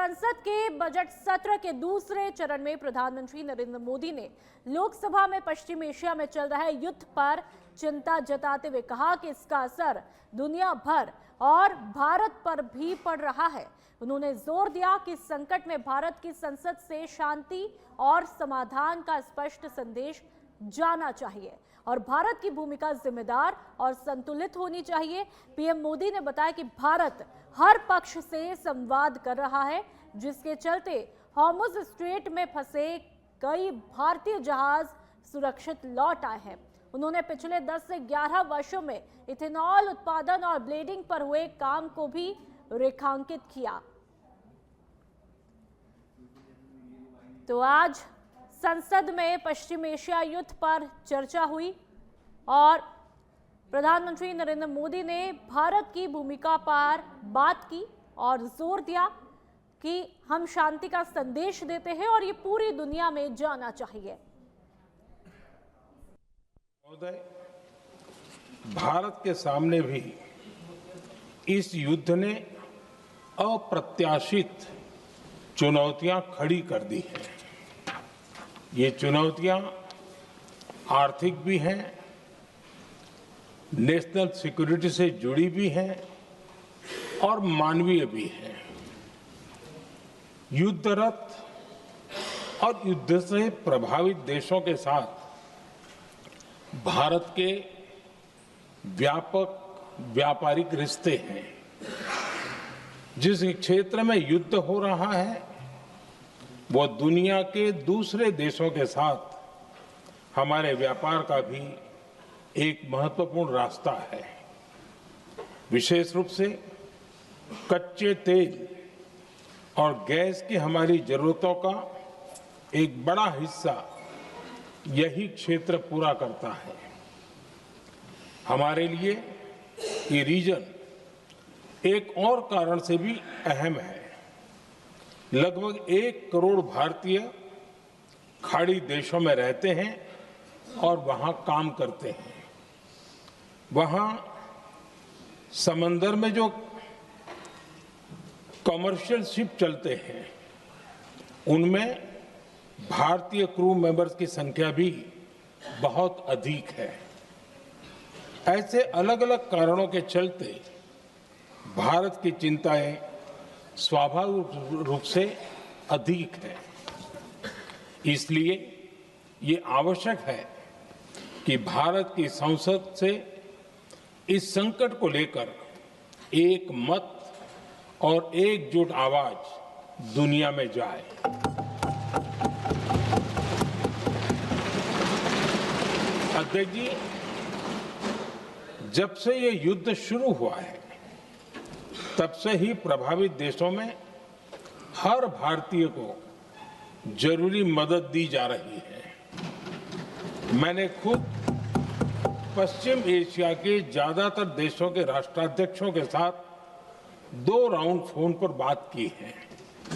संसद के बजट सत्र के दूसरे चरण में प्रधानमंत्री नरेंद्र मोदी ने लोकसभा में पश्चिम एशिया में चल रहे युद्ध पर चिंता जताते हुए कहा कि इसका असर दुनिया भर और भारत पर भी पड़ रहा है। उन्होंने जोर दिया कि संकट में भारत की संसद से शांति और समाधान का स्पष्ट संदेश जाना चाहिए और भारत की भूमिका जिम्मेदार और संतुलित होनी चाहिए। पीएम मोदी ने बताया कि भारत हर पक्ष से संवाद कर रहा है, जिसके चलते हॉर्मुज स्ट्रेट में फंसे कई भारतीय जहाज सुरक्षित लौट आए हैं। उन्होंने पिछले 10 से 11 वर्षों में इथेनॉल उत्पादन और ब्लेडिंग पर हुए काम को भी रेखांकित किया। तो आज संसद में पश्चिम एशिया युद्ध पर चर्चा हुई और प्रधानमंत्री नरेंद्र मोदी ने भारत की भूमिका पर बात की और जोर दिया कि हम शांति का संदेश देते हैं और ये पूरी दुनिया में जाना चाहिए। महोदय, भारत के सामने भी इस युद्ध ने अप्रत्याशित चुनौतियां खड़ी कर दी हैं। ये चुनौतियां आर्थिक भी हैं, नेशनल सिक्योरिटी से जुड़ी भी हैं और मानवीय भी हैं। युद्धरत और युद्ध से प्रभावित देशों के साथ भारत के व्यापक व्यापारिक रिश्ते हैं। जिस क्षेत्र में युद्ध हो रहा है वो दुनिया के दूसरे देशों के साथ हमारे व्यापार का भी एक महत्वपूर्ण रास्ता है। विशेष रूप से कच्चे तेल और गैस की हमारी जरूरतों का एक बड़ा हिस्सा यही क्षेत्र पूरा करता है। हमारे लिए ये रीजन एक और कारण से भी अहम है। लगभग 1 करोड़ भारतीय खाड़ी देशों में रहते हैं और वहां काम करते हैं। वहां समंदर में जो कमर्शियल शिप चलते हैं उनमें भारतीय क्रू मेंबर्स की संख्या भी बहुत अधिक है। ऐसे अलग अलग कारणों के चलते भारत की चिंताएं स्वाभाविक रूप से अधिक है। इसलिए ये आवश्यक है कि भारत की संसद से इस संकट को लेकर एक मत और एकजुट आवाज दुनिया में जाए। अध्यक्ष जी, जब से ये युद्ध शुरू हुआ है तब से ही प्रभावित देशों में हर भारतीय को जरूरी मदद दी जा रही है। मैंने खुद पश्चिम एशिया के ज्यादातर देशों के राष्ट्राध्यक्षों के साथ 2 राउंड फोन पर बात की है।